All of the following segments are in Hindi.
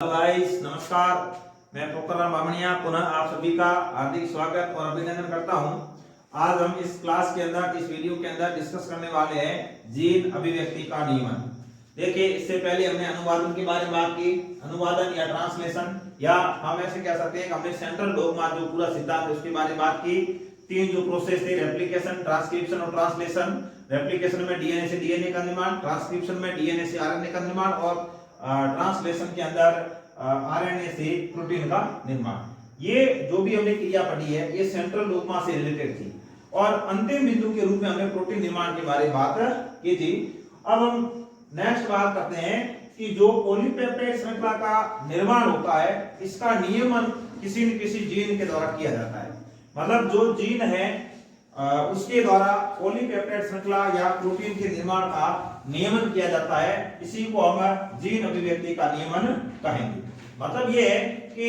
हेलो गाइस, नमस्कार। मैं पोखरराम बामणिया पुनः आप सभी का हार्दिक स्वागत और अभिनंदन करता हूं। आज हम इस क्लास के अंदर, इस वीडियो के अंदर डिस्कस करने वाले हैं जीन अभिव्यक्ति का नियमन। देखिए, इससे पहले हमने अनुवादन के बारे में बात की। अनुवादन या ट्रांसलेशन, या हम ऐसे कह सकते हैं कि हमने सेंट्रल डोगमा जो पूरा सिद्धांत है उसके बारे में बात की। तीन जो प्रोसेस थे, रेप्लिकेशन, ट्रांसक्रिप्शन और ट्रांसलेशन। रेप्लिकेशन में डीएनए से डीएनए का निर्माण, ट्रांसक्रिप्शन में डीएनए से आरएनए का निर्माण और ट्रांसलेशन के अंदर आरएनए से प्रोटीन का निर्माण। ये जो भी हमने क्रिया पढ़ी है ये सेंट्रल डोगमा से रिलेटेड थी और अंतिम बिंदु के रूप में हमने प्रोटीन निर्माण के बारे में बात की थी। अब हम नेक्स्ट बात करते हैं कि जो पॉलीपेप्टाइड श्रृंखला का निर्माण होता है इसका नियमन किसी न किसी जीन के द्वारा किया जाता है। मतलब जो जीन है उसके द्वारा पॉलीपेप्टाइड श्रृंखला या प्रोटीन के निर्माण का नियमन किया जाता है। इसी को हम जीन अभिव्यक्ति का नियमन कहेंगे। मतलब ये है कि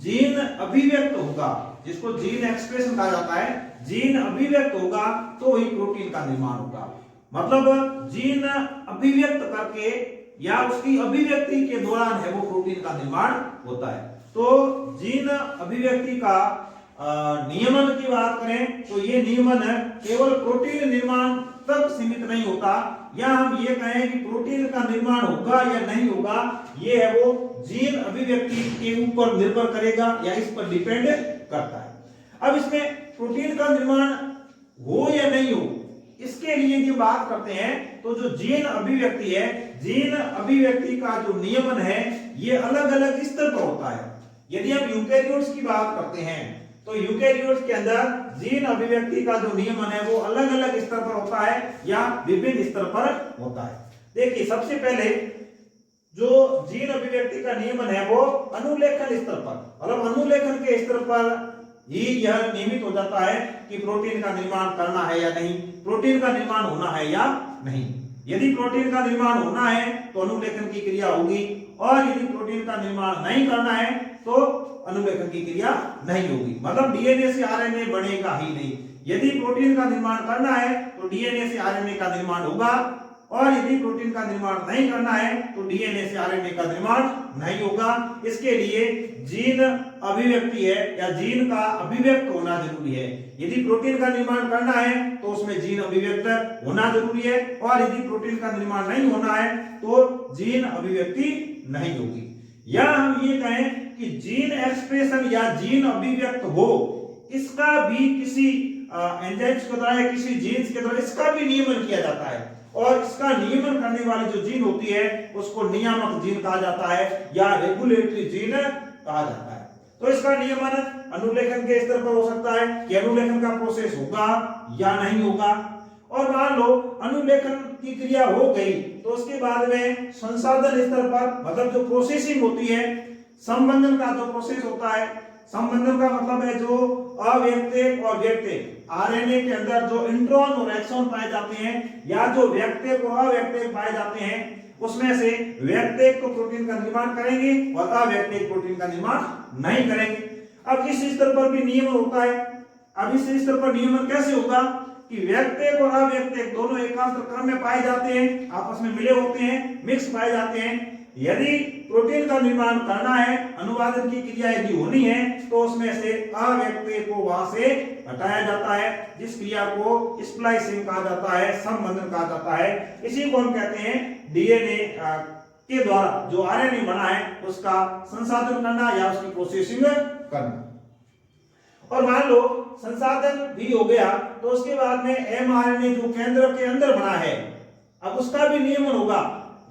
जीन अभिव्यक्त होगा, जिसको जीन एक्सप्रेशन कहा जाता है। जीन अभिव्यक्त होगा तो ही प्रोटीन का निर्माण होगा। मतलब जीन अभिव्यक्त करके या उसकी अभिव्यक्ति के दौरान है वो प्रोटीन का निर्माण होता है। तो जीन अभिव्यक्ति का नियमन की बात करें तो ये नियमन केवल प्रोटीन निर्माण तक सीमित नहीं होता, या हम ये कहें कि प्रोटीन का निर्माण होगा या नहीं होगा, ये है वो जीन अभिव्यक्ति के ऊपर निर्भर करेगा या इस पर डिपेंड करता है। अब इसमें प्रोटीन का निर्माण हो या नहीं हो, इसके लिए जो बात करते हैं तो जो जीन अभिव्यक्ति है, जीन अभिव्यक्ति का जो नियमन है ये अलग अलग स्तर पर होता है। यदि हम यूकेरियोट्स की बात करते हैं तो यूकेरियोट्स के अंदर जीन अभिव्यक्ति का जो नियमन है वो अलग अलग स्तर पर होता है या विभिन्न स्तर पर होता है। देखिए, सबसे पहले जो जीन अभिव्यक्ति का नियमन है वो अनुलेखन स्तर पर, मतलब अनुलेखन के स्तर पर ही यह नियमित हो जाता है कि प्रोटीन का निर्माण करना है या नहीं, प्रोटीन का निर्माण होना है या नहीं। यदि प्रोटीन का निर्माण होना है तो अनुलेखन की क्रिया होगी, और यदि प्रोटीन का निर्माण नहीं करना है तो अनुलेखन की क्रिया नहीं होगी। मतलब डीएनए से आरएनए बनेगा ही नहीं। यदि प्रोटीन का निर्माण करना है तो डीएनए से आरएनए का निर्माण होगा, और यदि प्रोटीन का निर्माण नहीं करना है तो डीएनए से आरएनए का निर्माण नहीं होगा। इसके लिए जीन अभिव्यक्ति है या जीन का अभिव्यक्त होना जरूरी है। यदि प्रोटीन का निर्माण करना है तो उसमें जीन अभिव्यक्त होना जरूरी है, और यदि प्रोटीन का निर्माण नहीं होना है तो जीन अभिव्यक्ति नहीं होगी। या हम ये कहें कि जीन एक्सप्रेशन या जीन अभिव्यक्त हो, इसका भी किसी एंजाइम्स के द्वारा, किसी जीन्स के द्वारा इसका भी नियमन किया जाता है, और इसका नियमन करने वाली जो जीन होती है उसको नियामक जीन कहा जाता है या रेगुलेटरी जीन कहा जाता है। तो इसका नियमन अनुलेखन के स्तर पर हो सकता है कि अनुलेखन का प्रोसेस होगा या नहीं होगा, और मान लो अनुलेखन की क्रिया हो गई तो उसके बाद में संसाधन स्तर पर, मतलब जो प्रोसेसिंग होती है, संबंधन का जो प्रोसेस होता है, संबंधन का मतलब है जो अव्यक्तिक और व्यक्तिक आरएनए के अंदर जो इंट्रॉन और एक्सॉन पाए जाते हैं, या जो व्यक्तिक और अव्यक्तिक पाए जाते हैं, उसमें से व्यक्तिक को प्रोटीन का निर्माण करेंगे और अव्यक्तिक प्रोटीन का निर्माण नहीं करेंगे। अब इस स्तर पर भी नियमन होता है। अब इस स्तर पर नियमन कैसे होगा कि व्यक्तिक और अव्यक्तिक दोनों एकांतर क्रम में पाए जाते हैं, आपस में मिले होते हैं, मिक्स पाए जाते हैं। यदि प्रोटीन का निर्माण करना है, अनुवादन की क्रिया यदि होनी है, तो उसमें से अव्यक्तिक को वहां से हटाया जाता है, जिस क्रिया को स्प्लाइसिंग कहा जाता है, संबंधन कहा जाता है। इसी को हम कहते हैं डीएनए के द्वारा जो आरएनए बना है उसका संसाधन करना या उसकी प्रोसेसिंग करना। और मान लो संसाधन भी हो गया तो उसके बाद में एमआरएनए जो केंद्र के अंदर बना है, अब उसका भी नियमन होगा,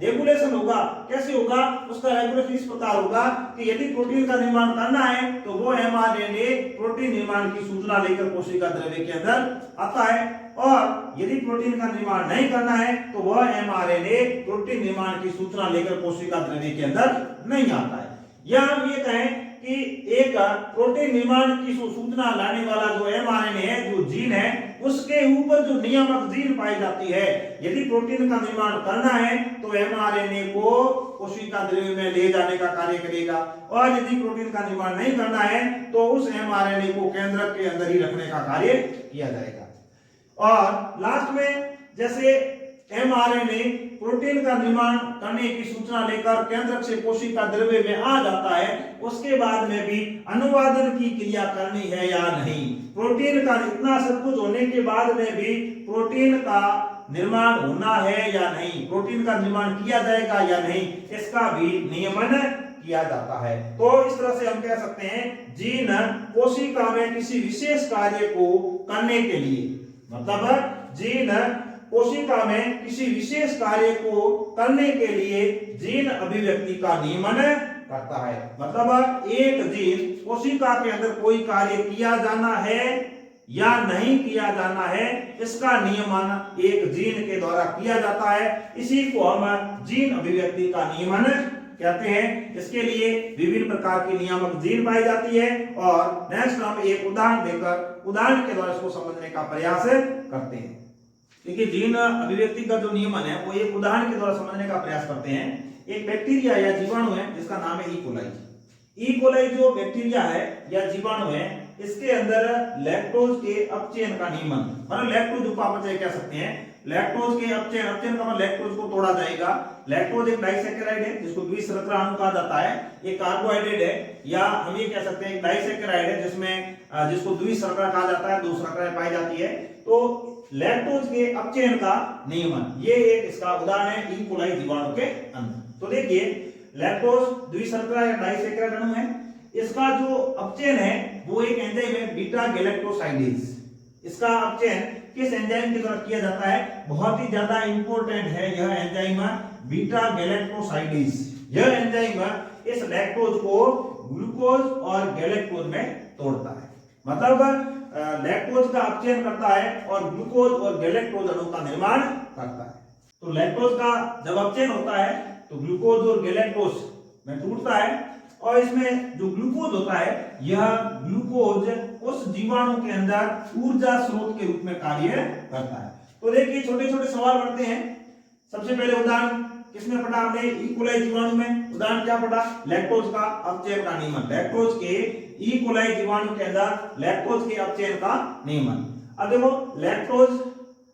रेगुलेशन होगा। कैसे होगा? उसका रेगुलेशन इस प्रकार होगा कि यदि प्रोटीन का निर्माण करना है तो वो एमआरएनए प्रोटीन निर्माण की सूचना लेकर कोशिका द्रव्य के अंदर आता है, और यदि प्रोटीन का निर्माण नहीं करना है तो वह एमआरएनए प्रोटीन निर्माण की सूचना लेकर कोशिका द्रव्य के अंदर नहीं आता है। या हम ये कहें कि एक प्रोटीन निर्माण की सूचना लाने वाला जो एमआरएनए है, जो जीन है, उसके ऊपर जो नियामक जीन पाई जाती है, यदि प्रोटीन का निर्माण करना है तो एमआरएनए को कोशिका द्रव्य में ले जाने का कार्य करेगा, और यदि प्रोटीन का निर्माण नहीं करना है तो उस एमआरएनए को केंद्रक के अंदर ही रखने का कार्य किया जाएगा। और लास्ट में जैसे एमआरएनए प्रोटीन का निर्माण करने की सूचना लेकर केंद्रक से कोशिका द्रव्य में आ जाता है, उसके बाद में भी अनुवादन की क्रिया करनी है या नहीं। प्रोटीन का इतना सब कुछ होने के बाद में भी प्रोटीन का निर्माण होना है या नहीं, प्रोटीन का निर्माण किया जाएगा या नहीं, इसका भी नियमन किया जाता है। तो इस तरह से हम कह सकते हैं जीन कोशिका में किसी विशेष कार्य को करने के लिए, मतलब जीन कोशिका में किसी विशेष कार्य को करने के लिए जीन अभिव्यक्ति का नियमन करता है। मतलब एक जीन कोशिका के अंदर कोई कार्य किया जाना है या नहीं किया जाना है, इसका नियमन एक जीन के द्वारा किया जाता है। इसी को हम जीन अभिव्यक्ति का नियमन कहते हैं। इसके लिए विभिन्न प्रकार की नियामक जीन पाई जाती है और नेक्स्ट हम एक उदाहरण देकर उदाहरण के द्वारा इसको समझने का प्रयास करते हैं। देखिए जीन अभिव्यक्ति का जो नियमन है वो एक उदाहरण के द्वारा समझने का प्रयास करते हैं। एक बैक्टीरिया या जीवाणु है जिसका नाम है ई कोलाई। ई कोलाई जो बैक्टीरिया है या जीवाणु है, इसके अंदर लैक्टोज के अपचयन का नियमन, मतलब लैक्टोज उपापचय कह सकते हैं। लैक्टोज के अपचयन, अपचयन का मतलब लैक्टोज को तोड़ा जाएगा। लैक्टोज एक डाइसैकेराइड है जिसको द्विशर्करा अणु कहा जाता है। एक कार्बोहाइड्रेट है या हम ये कह सकते हैं एक डाइसैकेराइड है जिसमें जिसको द्विशर्करा कहा जाता है, दो शर्कराएं पाई जाती है। तो लैक्टोज के अपचयन का नियमन, ये एक इसका उदाहरण है ई कोलाई जीवाणु के अंदर। तो देखिए लैक्टोज द्विशर्करा या डाइसैकेराइड अणु है, इसका जो अपचयन है वो एक एंजाइम है बीटा गैलेक्टोसाइडेज। इसका अपचयन किस एंजाइम के द्वारा किया जाता है? बहुत ही ज्यादा इंपॉर्टेंट है यह एंजाइम बीटा गैलेक्टोसाइडेज। यह एंजाइम इस लैक्टोज को ग्लूकोज और गैलेक्टोज में तोड़ता है, मतलब लैक्टोज का अपचयन करता है और ग्लूकोज और गैलेक्टोज अणु का निर्माण करता है। तो लैक्टोज का जब अपचयन होता है तो ग्लूकोज और गैलेक्टोज में टूटता है और इसमें जो ग्लूकोज होता है यह ग्लूकोज उस जीवाणु के अंदर ऊर्जा स्रोत के रूप में कार्य करता है। तो देखिए छोटे छोटे सवाल बनते हैं। सबसे पहले उदाहरण किसमें पढ़ा हमने? ई कोलाई जीवाणु में। उदाहरण क्या पढ़ा? लैक्टोज का अपचयन का नियमन। लैक्टोज के ई कोलाई जीवाणु के अंदर लैक्टोज के अपचयन का नियमन। अब देखो लैक्टोज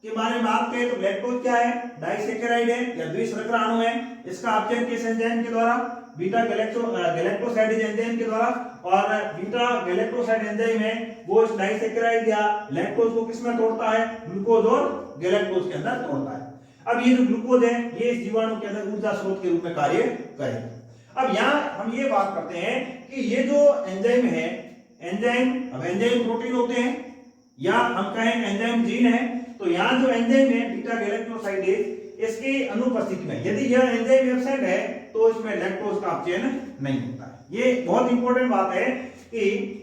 के बारे में बात करें तो लैक्टोज क्या है? डाइसैकेराइड है या द्विशर्करा अणु है। इसका अपचयन किस एंजाइम के द्वारा? बीटा गैलेक्टोसाइडेज एंजाइम के द्वारा। और बीटा गैलेक्टोसाइड एंजाइम है वो इस डाइसैकेराइड या लैक्टोज को किसमें तोड़ता है? ग्लूकोज और गैलेक्टोज के अंदर तोड़ता है। अब ये जो ग्लूकोज है ये इस जीवाणु के अंदर ऊर्जा स्रोत के रूप में कार्य करेगा। अब यहाँ हम ये बात करते हैं कि ये जो एंजाइम है, एंजाइम, अब एंजाइम प्रोटीन होते हैं या हम कहें एंजाइम जीन है, तो यहाँ जो एंजाइम है बीटा गैलेक्टोसाइडेज, इसकी अनुपस्थिति में यदि यह एंजाइम एब्सेंट है तो इसमें लैक्टोज का अपचयन नहीं होता है। ये बहुत इंपॉर्टेंट बात है कि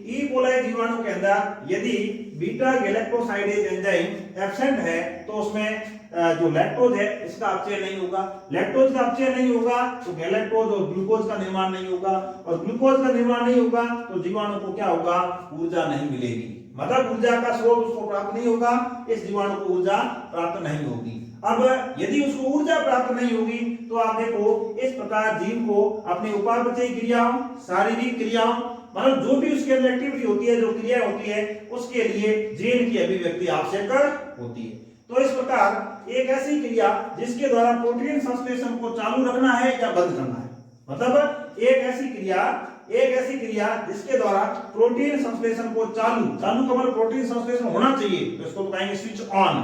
ई कोलाई जीवाणु के अंदर यदि बीटा गैलेक्टोसाइडेज एंजाइम एब्सेंट है तो उसमें जो लैक्टोज है इसका अपचयन नहीं होगा। लैक्टोज का अपचयन नहीं होगा तो गैलेक्टोज और ग्लूकोज का निर्माण नहीं होगा, और ग्लूकोज का निर्माण नहीं होगा तो जीवाणु को क्या होगा? ऊर्जा नहीं मिलेगी, मतलब ऊर्जा का स्रोत उसको प्राप्त नहीं होगा, इस जीवाणु को ऊर्जा प्राप्त नहीं होगी। अब यदि उसको ऊर्जा प्राप्त नहीं होगी तो आप देखो इस प्रकार जीव को अपने उपापचयी क्रियाओं, शारीरिक क्रियाओं, मतलब जो भी उसके अंदर एक्टिविटी होती है, जो क्रिया होती है, उसके लिए जीन की अभिव्यक्ति आवश्यक होती है। तो इस प्रकार एक ऐसी क्रिया जिसके द्वारा प्रोटीन संश्लेषण को चालू रखना है या बंद करना है, मतलब एक ऐसी क्रिया जिसके द्वारा प्रोटीन संश्लेषण को चालू का मतलब प्रोटीन संश्लेषण होना चाहिए, तो इसको बताएंगे स्विच ऑन।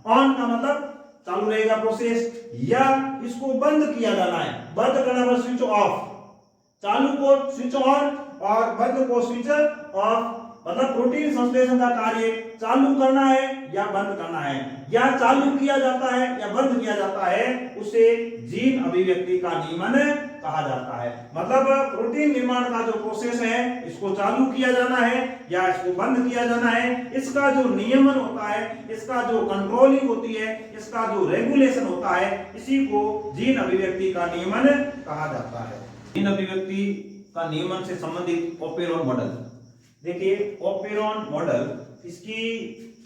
ऑन का मतलब चालू रहेगा प्रोसेस, या इसको बंद किया जाना है, बंद करना मतलब स्विच ऑफ। चालू को स्विच ऑन और बंद को स्विच ऑफ, मतलब प्रोटीन संश्लेषण का कार्य चालू करना है या बंद करना है, या चालू किया जाता है या बंद किया जाता है, उसे जीन अभिव्यक्ति का नियमन कहा जाता है। मतलब प्रोटीन निर्माण का जो प्रोसेस है इसको चालू किया जाना है या इसको बंद किया जाना है, इसका जो नियमन होता है, इसका जो कंट्रोलिंग होती है, इसका जो रेगुलेशन होता है, इसी को जीन अभिव्यक्ति का नियमन कहा जाता है। जीन अभिव्यक्ति का नियमन से संबंधित ओपेरॉन मॉडल देखिए। ओपेरॉन मॉडल, इसकी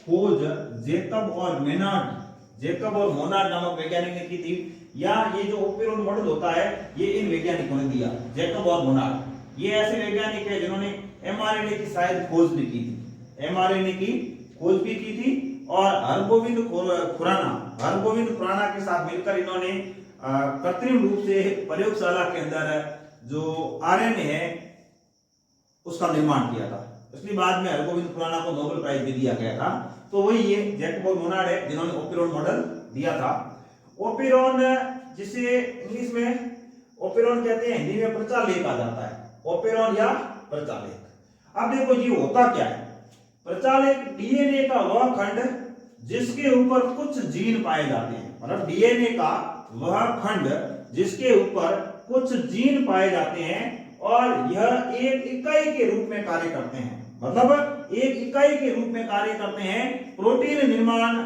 खोज जेकब और मोनार्ड नामक वैज्ञानिक ने की थी, या ये जो ओपेरॉन मॉडल होता है ये इन वैज्ञानिकों ने दिया, जेकब और मोनार्ड। ये ऐसे वैज्ञानिक है जिन्होंने एमआरएनए की शायद खोज भी की थी, एमआरएनए की खोज भी की थी, और हरगोविंद खुराना के साथ मिलकर इन्होंने कृत्रिम रूप से प्रयोगशाला के अंदर जो आरएनए है उसका निर्माण किया था। इसलिए बाद में हरगोविंद खुराना को नोबेल प्राइज भी दिया गया था। तो वही ये जैकब मोनार्ड है जिन्होंने ओपेरॉन मॉडल दिया था। ओपेरॉन जिसे इंग्लिश में ओपेरॉन कहते हैं, हिंदी में प्रचालेख आ जाता है, ओपेरॉन या प्रचालेख। अब देखो ये होता क्या है। प्रचालेख डीएनए का वह खंड जिसके ऊपर कुछ जीन पाए जाते हैं, मतलब डीएनए का वह खंड जिसके ऊपर कुछ जीन पाए जाते हैं और यह एक इकाई के रूप में कार्य करते हैं, मतलब एक इकाई के रूप में कार्य करते हैं, प्रोटीन निर्माण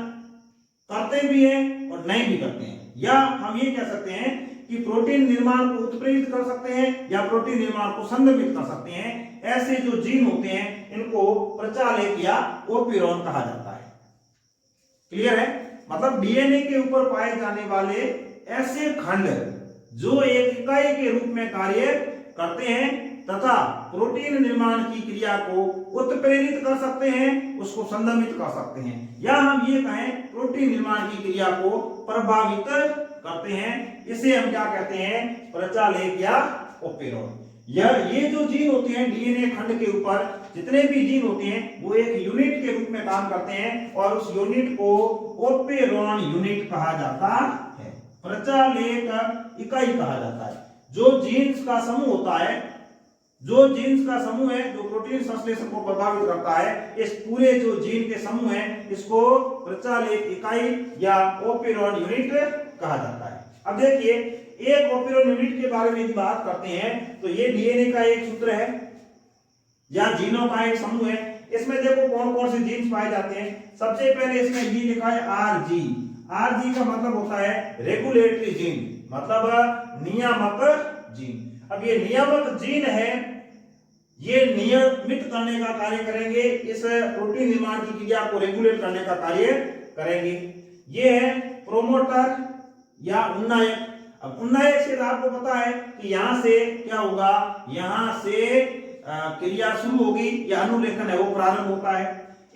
करते भी हैं और नहीं भी करते हैं। या हम ये कह सकते हैं कि प्रोटीन निर्माण को उत्प्रेरित कर सकते हैं या प्रोटीन निर्माण को संदर्भित कर सकते हैं। ऐसे जो जीन होते हैं इनको प्रचालेख या ओपेरॉन कहा जाता है। क्लियर है? मतलब डीएनए के ऊपर पाए जाने वाले ऐसे खंड जो एक इकाई के रूप में कार्य करते हैं तथा प्रोटीन निर्माण की क्रिया को उत्प्रेरित कर सकते हैं, उसको संदर्भित कर सकते हैं, या हम ये कहें प्रोटीन निर्माण की क्रिया को प्रभावित करते हैं, इसे हम क्या कहते हैं? प्रचालेख या ओपेरॉन। ये जो जीन होते हैं डीएनए खंड के ऊपर जितने भी जीन होते हैं वो एक यूनिट के रूप में काम करते हैं और उस यूनिट को ओपेरॉन यूनिट कहा जाता है, प्रचालेख इकाई कहा जाता है। जो जीन्स का समूह होता है, जो जीन्स का समूह है जो प्रोटीन संश्लेषण को प्रभावित करता है, इस पूरे जो जीन के समूह है इसको प्रचालेख इकाई या ओपेरॉन यूनिट कहा जाता है। अब देखिए एक ओपेरॉन यूनिट के बारे में बात करते हैं तो ये डीएनए का एक सूत्र है या जीनों का एक समूह है। इसमें देखो कौन कौन से जीन्स पाए जाते हैं। सबसे पहले इसमें ये लिखा है आरजी। आरजी का मतलब होता है रेगुलेटरी जीन, मतलब नियामक जीन। अब ये नियामक जीन है, ये नियमित करने का कार्य करेंगे, इस प्रोटीन निर्माण की क्रिया को रेगुलेट करने का कार्य करेंगे। ये है प्रोमोटर या उन्नायक। अब उन्नायक से आपको पता है कि यहां से क्या होगा, यहां से क्रिया शुरू होगी या अनुलेखन है वो प्रारंभ होता है।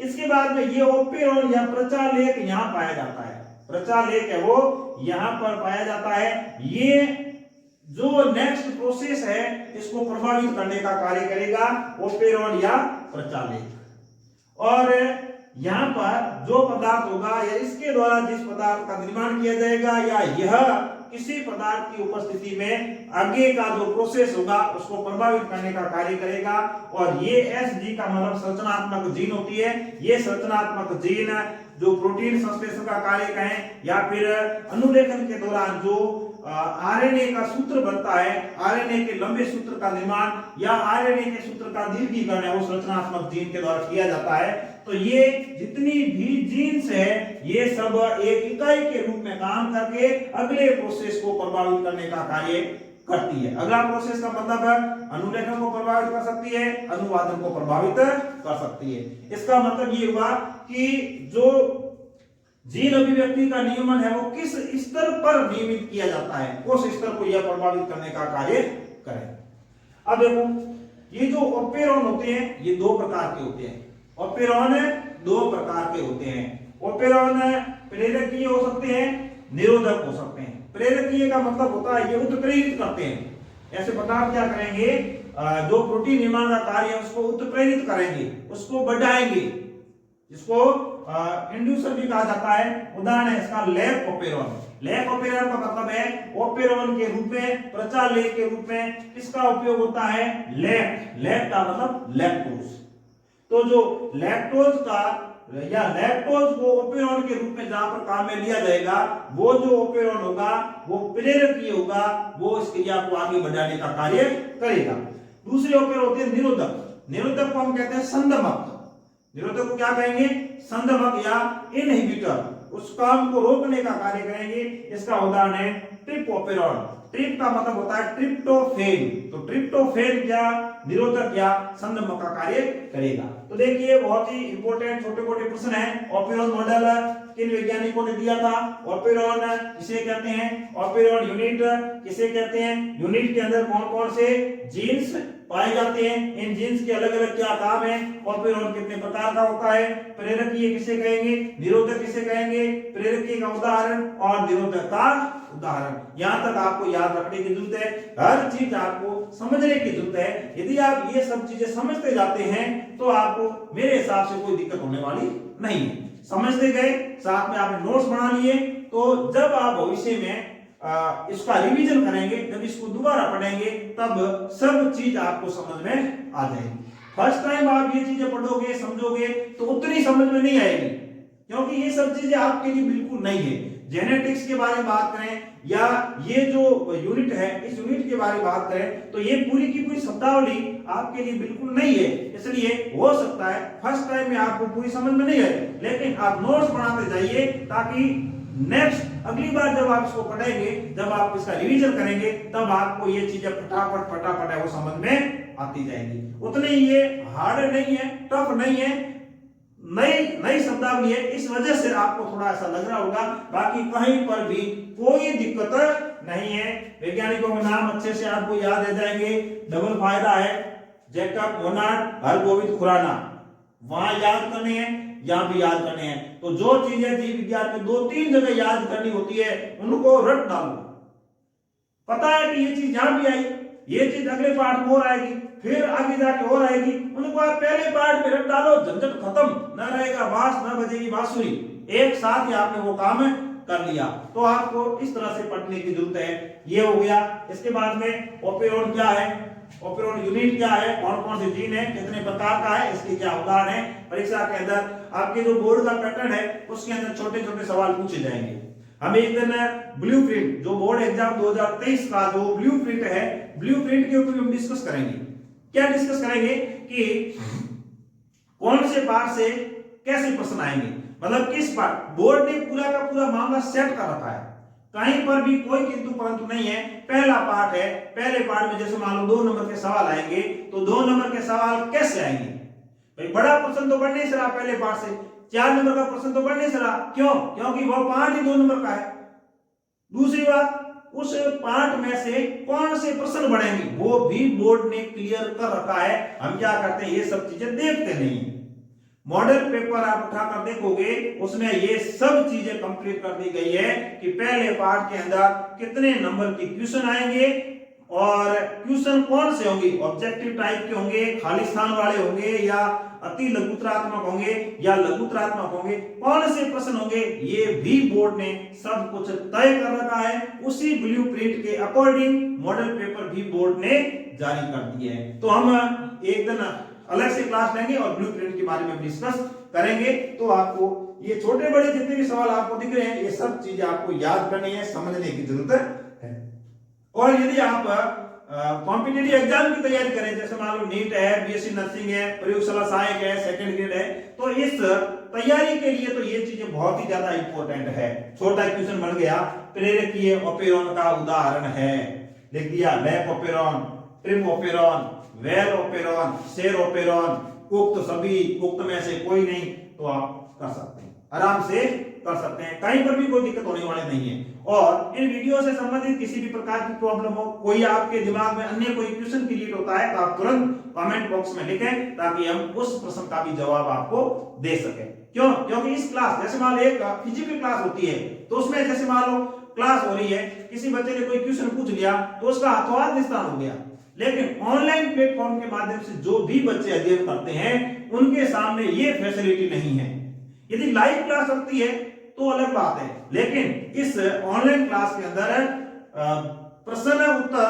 इसके बाद में ये ओपेरॉन या प्रचालेख यहां पाया जाता है, प्रचालेख है वो यहां पर पाया जाता है। ये जो नेक्स्ट प्रोसेस है इसको प्रभावित करने का कार्य करेगा ओपेरॉन या प्रचालेख। और यहां पर जो पदार्थ होगा या इसके द्वारा जिस पदार्थ का निर्माण किया जाएगा या यह किसी पदार्थ की उपस्थिति में आगे का जो प्रोसेस होगा उसको प्रभावित करने का कार्य करेगा। और ये एसजी का मतलब संरचनात्मक जीन होती है। ये संरचनात्मक जीन जो प्रोटीन संश्लेषण का कार्य कहें या फिर अनुलेखन के दौरान जो आरएनए का सूत्र बनता है, आरएनए के लंबे सूत्र का निर्माण या आरएनए के सूत्र का दीर्घीकरण है वो संरचनात्मक जीन के द्वारा किया जाता है। तो ये जितनी भी जीन्स है ये सब एक इकाई के रूप में काम करके अगले प्रोसेस को प्रभावित करने का कार्य करती है। अगला प्रोसेस का मतलब है अनुलेखन को प्रभावित कर सकती है, अनुवादन को प्रभावित कर सकती है। इसका मतलब ये हुआ कि जो जीन अभिव्यक्ति का नियमन है वो किस स्तर पर नियमित किया जाता है, उस स्तर को यह प्रभावित करने का कार्य करे। अब देखो ये जो ओपेरॉन होते हैं ये दो प्रकार के होते हैं। ओपेरॉन दो प्रकार के होते हैं। ओपेरॉन प्रेरकीय हो सकते हैं, निरोधक हो सकते हैं। प्रेरकीय का मतलब होता है ये उत्प्रेरित करते हैं। ऐसे पदार्थ क्या करेंगे, जो प्रोटीन निर्माण का कार्य है उसको उत्प्रेरित करेंगे, उसको बढ़ाएंगे, जिसको इंड्यूसर भी कहा जाता है। उदाहरण है इसका लैक ओपेरॉन। लैक ओपेरॉन का मतलब है ओपेरॉन के रूप में, प्रचालेख के रूप में इसका उपयोग होता है। लैक, लैक का मतलब लैक्टोज। तो जो लैक्टोज का या लैक्टोज को ओपेरॉन के रूप में जहां पर काम में लिया जाएगा वो जो ओपेरॉन होगा वो प्रेरकीय होगा, वो इस क्रिया को आगे बढ़ाने का कार्य करेगा। दूसरे ओपेरॉन होते हैं निरोधक। निरोधक को हम कहते हैं संदमक। निरोधक को क्या कहेंगे, संदमक या इनहिबिटर, उस काम को रोकने का कार्य करेंगे। इसका उदाहरण है ट्रिप्टोपेरॉन। ट्रिप का मतलब होता है ट्रिप्टोफेन। तो ट्रिप्टोफेन क्या निरोधक या संदमक का कार्य करेगा। तो देखिए बहुत ही इंपॉर्टेंट छोटे मोटे प्रश्न है। ओपेरॉन मॉडल किन वैज्ञानिकों ने दिया था। ओपेरॉन किसे कहते हैं, ओपेरॉन यूनिट किसे कहते हैं, यूनिट के अंदर कौन कौन से जीन्स पाए जाते हैं, इन जीन्स के अलग अलग क्या काम है, ओपेरॉन कितने प्रकार का होता है, प्रेरकीय किसे कहेंगे, निरोधक किसे कहेंगे, प्रेरकीय का उदाहरण और निरोधक का उदाहरण। यहां तक आपको याद रखने की जरूरत है, हर चीज आपको समझने की जरूरत है। यदि आप ये सब चीजें समझते जाते हैं तो आपको मेरे हिसाब से कोई दिक्कत होने वाली नहीं है। समझते गए, साथ में आपने नोट्स बना लिए, तो जब आप भविष्य में इसका रिवीजन करेंगे, जब इसको दोबारा पढ़ेंगे, तब सब चीज आपको समझ में आ जाएगी। फर्स्ट टाइम आप ये चीजें पढ़ोगे समझोगे तो उतनी समझ में नहीं आएगी, क्योंकि ये सब चीजें आपके लिए बिल्कुल नहीं है। जेनेटिक्स के बारे में बात करें या ये जो यूनिट है, इस यूनिट के बारे में बात करें, तो ये पूरी की पूरी शब्दावली आपके लिए बिल्कुल नहीं है। इसलिए हो सकता है फर्स्ट टाइम में आपको पूरी समझ में नहीं आए, लेकिन आप नोट्स बनाते जाइए, ताकि नेक्स्ट अगली बार जब आप इसको पढ़ेंगे, जब आप इसका रिवीजन करेंगे, तब आपको ये चीजें फटाफट है वो समझ में आती जाएंगी। उतने ये हार्ड नहीं है, टफ नहीं है, नई शब्दावली है, इस वजह से आपको थोड़ा ऐसा लग रहा होगा। बाकी कहीं पर भी कोई दिक्कत नहीं है। वैज्ञानिकों के नाम अच्छे से आपको याद रह जाएंगे। डबल फायदा है, जैकब मोनार्ड, हरगोविंद खुराना, वहां याद करने हैं, यहां भी याद करने हैं। तो जो चीजें जीव विज्ञान में 2-3 जगह याद करनी होती है, उनको रट डालो। पता है कि ये चीज यहां भी आई, ये चीज अगले पार्ट में और आएगी, फिर आगे जाके और आएगी, उनको आप पहले पार्ट में रख डालो, झंझट खत्म, न रहेगा बांस, न बजेगी बांसुरी, एक साथ ही आपने वो काम कर लिया। तो आपको इस तरह से पढ़ने की जरूरत है। ये हो गया। इसके बाद में ओपेरॉन क्या है, ओपेरॉन यूनिट क्या है, कौन कौन से जीन है, कितने प्रकार का है, इसके क्या उदाहरण है। परीक्षा के अंदर आपके जो बोर्ड का पैटर्न है, उसके अंदर छोटे छोटे सवाल पूछे जाएंगे। हम एक दिन ब्लूप्रिंट, जो बोर्ड एग्जाम 2023 का जो ब्लूप्रिंट है, ब्लूप्रिंट के ऊपर हम डिस्कस करेंगे। क्या डिस्कस करेंगे कि कौन से पार्ट से कैसे प्रश्न आएंगे, मतलब किस पार्ट। बोर्ड ने पूरा का पूरा मामला सेट कर रखा है, कहीं पर भी कोई किंतु परंतु नहीं है। पहला पार्ट है, पहले पार्ट में जैसे मान लो 2 नंबर के सवाल आएंगे, तो 2 नंबर के सवाल कैसे आएंगे भाई। बड़ा प्रश्न तो बढ़ नहीं सरा पहले पार्ट से, 4 नंबर का प्रश्न तो बढ़ नहीं सरा, क्यों, क्योंकि वो पार्ट ही 2 नंबर का है। दूसरी बात, उस पार्ट में से कौन से प्रश्न बढ़ेंगे वो भी बोर्ड ने क्लियर कर रखा है। हम क्या करते हैं, ये सब चीजें देखते नहीं। मॉडल पेपर आप उठाकर देखोगे, उसमें ये सब चीजें कंप्लीट कर दी गई है कि पहले पार्ट के अंदर कितने नंबर के क्वेश्चन आएंगे और क्वेश्चन कौन से होंगे, ऑब्जेक्टिव टाइप के होंगे, खाली स्थान वाले होंगे, या अति लघुत्रात्मक होंगे या लघुत्रात्मक होंगे, कौन से प्रश्न होंगे, ये भी बोर्ड ने सब कुछ तय कर रखा है। उसी ब्लूप्रिंट के अकॉर्डिंग मॉडल पेपर भी बोर्ड ने जारी कर दिए हैं। तो हम एक दिन अलग से क्लास लेंगे और ब्लूप्रिंट के बारे में डिस्कस करेंगे। तो आपको ये छोटे बड़े जितने भी सवाल आपको दिख रहे हैं, ये सब चीजें आपको याद करनी है, समझने की जरूरत है। और यदि आप कॉम्पिटिटिव एग्जाम की तैयारी करें, जैसे मान लो नीट है, बीएससी नर्सिंग है, प्रयोगशाला सहायक है, सेकंड ग्रेड है, तो इस तैयारी के लिए तो ये चीजें बहुत ही ज्यादा इंपॉर्टेंट है। छोटा क्वेश्चन बन गया, प्रेरकीय ओपेरॉन का उदाहरण है, लिख दिया, lap operon, trim operon, well operon, शेर ओपेरॉन, उक्त सभी, उक्त में से कोई नहीं, तो आप कर सकते हैं, आराम से कर सकते हैं, कहीं पर भी कोई दिक्कत होने वाली नहीं है। और इन वीडियो से संबंधित किसी भी प्रकार की प्रॉब्लम हो, कोई आपके दिमाग में अन्य कोई क्वेश्चन क्रिएट होता है, तो आप तुरंत कमेंट बॉक्स में लिखें, ताकि हम उस प्रश्न का भी जवाब आपको दे सकें। क्यों, क्योंकि इस क्लास, जैसे मान लो एक फिजिकल क्लास होती है, तो उसमें जैसे मान लो क्लास हो रही है, किसी बच्चे ने कोई क्वेश्चन पूछ लिया, तो उसका हाथों हाथ निस्तार हो गया। लेकिन ऑनलाइन प्लेटफॉर्म के माध्यम से जो भी बच्चे अध्ययन करते हैं, उनके सामने ये फैसिलिटी नहीं है। यदि लाइव क्लास होती है तो अलग बात है, लेकिन इस ऑनलाइन क्लास के अंदर प्रश्न उत्तर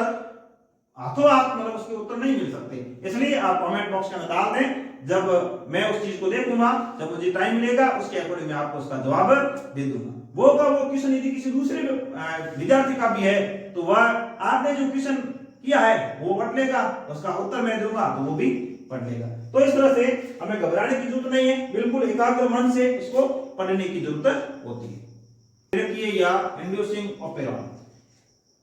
हाथों हाथ, मतलब उसके उत्तर नहीं मिल सकते। इसलिए आप कमेंट बॉक्स के अंदर डाल दें, जब मैं उस चीज को देखूंगा, जब मुझे टाइम मिलेगा, उसके अकॉर्डिंग मैं आपको उसका जवाब दे दूंगा। वो क्वेश्चन यदि किसी दूसरे विद्यार्थी का भी है, तो वह आपने जो क्वेश्चन किया है वो पढ़ लेगा, उसका उत्तर मैं दूंगा तो वो भी पढ़ लेगा। तो इस तरह से हमें घबराने की जरूरत नहीं है, बिल्कुल एकाग्र मन से इसको पढ़ने की जरूरत होती है। प्रेरकीय या इंड्यूसिंग ओपेरॉन,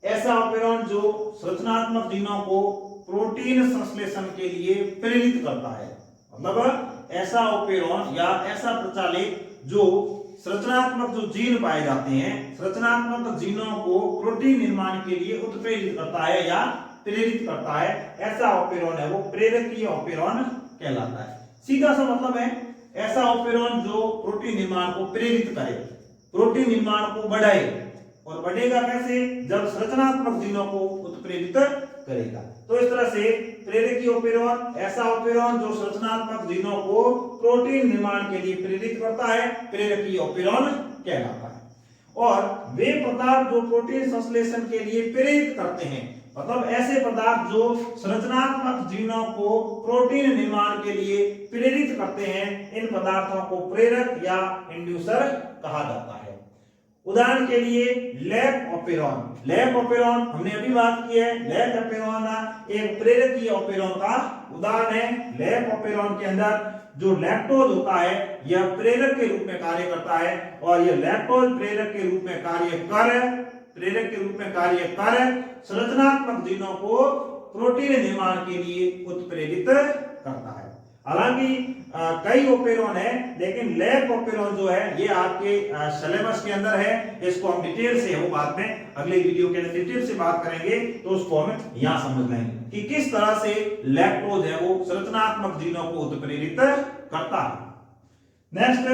ऐसा ओपेरॉन जो संरचनात्मक जीनों को प्रोटीन संश्लेषण के लिए प्रेरित करता है। मतलब ऐसा ओपेरॉन या ऐसा प्रचालित जो संरचनात्मक जो जीन पाए जाते हैं, संरचनात्मक जीनों को प्रोटीन निर्माण के लिए उत्प्रेरित करता है या प्रेरित करता है, ऐसा ऑपेरॉन है वो प्रेरकीय ऑपेरॉन कहलाता है। सीधा सा मतलब है ऐसा ऑपेरॉन जो प्रोटीन निर्माण को प्रेरित करे, प्रोटीन निर्माण को बढ़ाए, और बढ़ेगा कैसे? जब संरचनात्मक जीनों को उत्प्रेरित करेगा। तो इस तरह से प्रेरकीय ऑपेरॉन ऐसा ऑपेरॉन जो संरचनात्मक जीनों को प्रोटीन निर्माण के लिए प्रेरित करता है, प्रेरकीय ऑपेरॉन कहलाता है। और वे पदार्थ जो प्रोटीन संश्लेषण के लिए प्रेरित करते हैं, मतलब ऐसे पदार्थ जो संरचनात्मक जीनों को प्रोटीन निर्माण के लिए प्रेरित करते हैं, इन पदार्थों को प्रेरक या इंड्यूसर कहा जाता है। उदाहरण के लिए लैक ऑपेरॉन, लैक ऑपेरॉन हमने अभी बात की है। लैक ऑपेरॉन एक प्रेरकीय ऑपेरॉन का उदाहरण है। लैक ऑपेरॉन के अंदर जो लैक्टोज होता है यह प्रेरक के रूप में कार्य करता है, और यह लैक्टोज प्रेरक के रूप में कार्य कर संरचनात्मक जीनों को प्रोटीन निर्माण के लिए उत्प्रेरित करता है। हालांकि कई ऑपेरॉन है, लेकिन लैक ऑपेरॉन जो है ये आपके सिलेबस के अंदर है। इसको हम डिटेल से, वो बाद में अगले वीडियो के अंदर डिटेल से बात करेंगे, तो उसको हम यहां समझ लेंगे कि किस तरह से लैक्टोज है वो संरचनात्मक जीनों को उत्प्रेरित करता है। नेक्स्ट,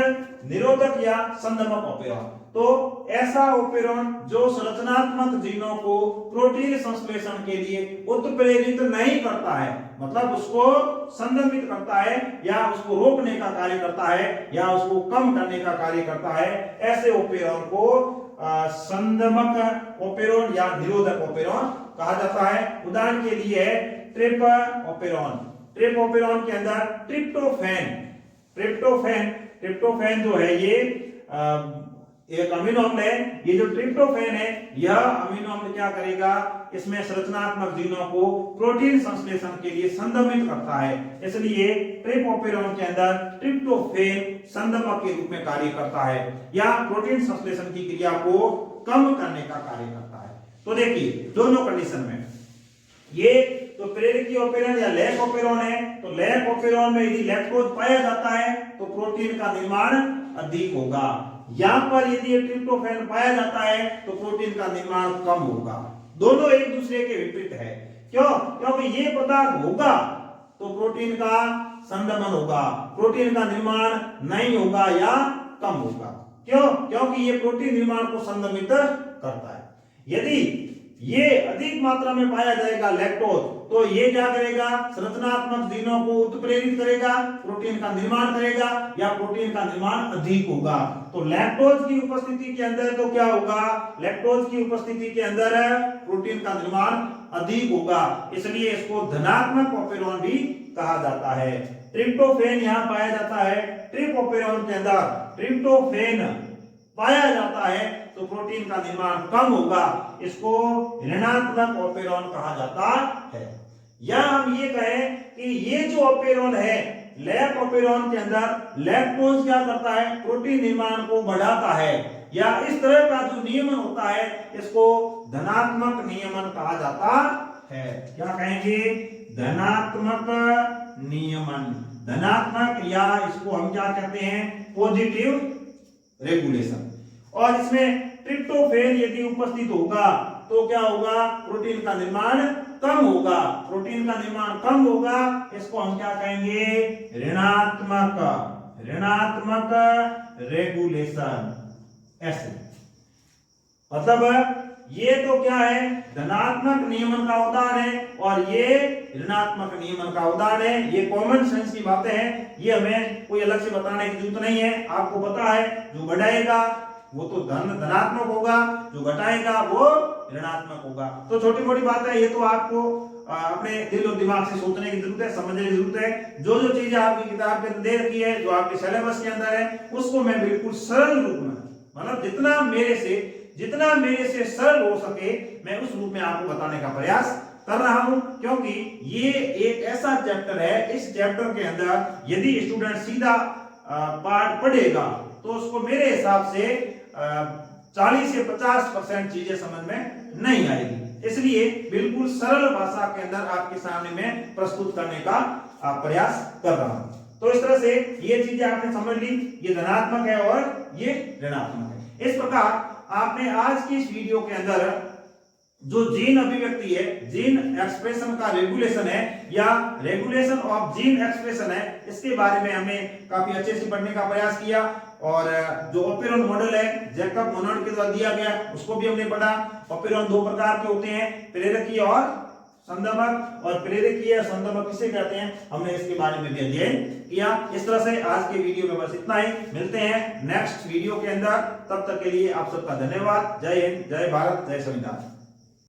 निरोधक या संदमक ऑपेरॉन। तो ऐसा ऑपेरॉन जो संरचनात्मक जीनों को प्रोटीन संश्लेषण के लिए उत्प्रेरित नहीं करता है, मतलब उसको संदमित करता है या उसको रोकने का कार्य करता है या उसको कम करने का कार्य करता है, ऐसे ऑपेरॉन को संदमक ऑपेरॉन या निरोधक ऑपेरॉन कहा जाता है। उदाहरण के लिए है ट्रिप ऑपेरॉन। ट्रिप ऑपेरॉन के अंदर ट्रिप्टोफैन जो है ये एक अमीनो अम्ल है। ये जो ट्रिप्टोफैन है यह अमीनो अम्ल क्या करेगा, इसमें संरचनात्मक जीनों को प्रोटीन संश्लेषण के लिए संदमित करता है। इसलिए ट्रिप ऑपेरॉन के अंदर ट्रिप्टोफैन संदमक के रूप में कार्य करता है या प्रोटीन संश्लेषण की क्रिया को कम करने का कार्य करता है। तो देखिए दोनों कंडीशन में ये तो प्रेरकीय ऑपेरॉन या लैक ऑपेरॉन है, तो लैक ऑपेरॉन में यदि लैक्टोज पाया जाता है तो प्रोटीन का निर्माण अधिक होगा। यहां पर यदि ट्रिप्टोफैन पाया जाता है तो प्रोटीन का निर्माण कम होगा। दोनों एक दूसरे के विपरीत है। क्यों? क्योंकि ये पदार्थ होगा तो प्रोटीन का संदमन होगा, प्रोटीन का निर्माण नहीं होगा या कम होगा। क्यों? क्योंकि ये प्रोटीन निर्माण को संदमित करता है। यदि ये अधिक मात्रा में पाया जाएगा लैक्टोज, तो ये क्या करेगा, संरचनात्मक जीनों को उत्प्रेरित करेगा, प्रोटीन का निर्माण करेगा या प्रोटीन का निर्माण अधिक होगा। तो लैक्टोज की उपस्थिति के अंदर तो क्या होगा, लैक्टोज की उपस्थिति के अंदर प्रोटीन का निर्माण अधिक होगा, इसलिए इसको धनात्मक ऑपेरॉन भी कहा जाता है। ट्रिप्टोफैन यहां पाया जाता है, ट्रिप ऑपेरॉन के अंदर ट्रिप्टोफैन पाया जाता है तो प्रोटीन का निर्माण कम होगा, इसको ऋणात्मक ऑपेरॉन कहा जाता है। या हम ये कहें कि ये जो ऑपेरॉन है लैक ऑपेरॉन के अंदर लैक्टोज क्या करता है, प्रोटीन निर्माण को बढ़ाता है, या इस तरह का जो नियमन होता है इसको धनात्मक नियमन कहा जाता है। क्या कहेंगे, धनात्मक नियमन। धनात्मक या इसको हम क्या कहते हैं, पॉजिटिव रेगुलेशन। और इसमें ट्रिप्टोफैन यदि उपस्थित होगा तो क्या होगा, प्रोटीन का निर्माण कम होगा, प्रोटीन का निर्माण कम होगा, इसको हम क्या कहेंगे, ऋणात्मक रेगुलेशन। ऐसे मतलब ये तो क्या है, धनात्मक नियमन का उदाहरण है और ये ऋणात्मक नियमन का उदाहरण है। ये कॉमन सेंस की बातें हैं, ये हमें कोई अलग से बताने की जरूरत नहीं है। आपको पता है जो बढ़ाएगा वो तो धनात्मक होगा, जो घटाएगा वो ऋणात्मक होगा। तो छोटी मोटी बात है, ये तो आपको अपने दिल और दिमाग से सोचने की जरूरत है, समझने की जरूरत है। जो जो चीजें आपकी किताब के अंदर दे रखी है, जो आपके सिलेबस के अंदर है, उसको मैं बिल्कुल सरल रूप में, मतलब जितना मेरे से सरल हो सके मैं उस रूप में आपको बताने का प्रयास कर रहा हूं, क्योंकि ये एक ऐसा चैप्टर है, इस चैप्टर के अंदर यदि स्टूडेंट सीधा पार्ट पढ़ेगा तो उसको मेरे हिसाब से 40 से 50% चीजें समझ में नहीं आएगी। इसलिए बिल्कुल सरल भाषा के अंदर आपके सामने मैं प्रस्तुत करने का प्रयास कर रहा हूं। तो इस तरह से ये चीजें आपने समझ ली, ये धनात्मक है और ये ऋणात्मक है। इस प्रकार आपने आज की इस वीडियो के अंदर जो जीन अभिव्यक्ति है, जीन एक्सप्रेशन का रेगुलेशन है या रेगुलेशन ऑफ जीन एक्सप्रेशन है, इसके बारे में हमने काफी अच्छे से पढ़ने का प्रयास किया। और जो ओपेरॉन मॉडल है जैकब मोनोड के द्वारा दिया गया उसको भी हमने पढ़ा। ओपेरॉन दो प्रकार के होते हैं, प्रेरकीय और संदर्भक, और प्रेरकीय संदर्भक किसे कहते हैं हमने इसके बारे में भी अध्ययन किया। इस तरह से आज के वीडियो में बस इतना ही, मिलते हैं नेक्स्ट वीडियो के अंदर, तब तक के लिए आप सबका धन्यवाद। जय हिंद, जय भारत, जय संविधान।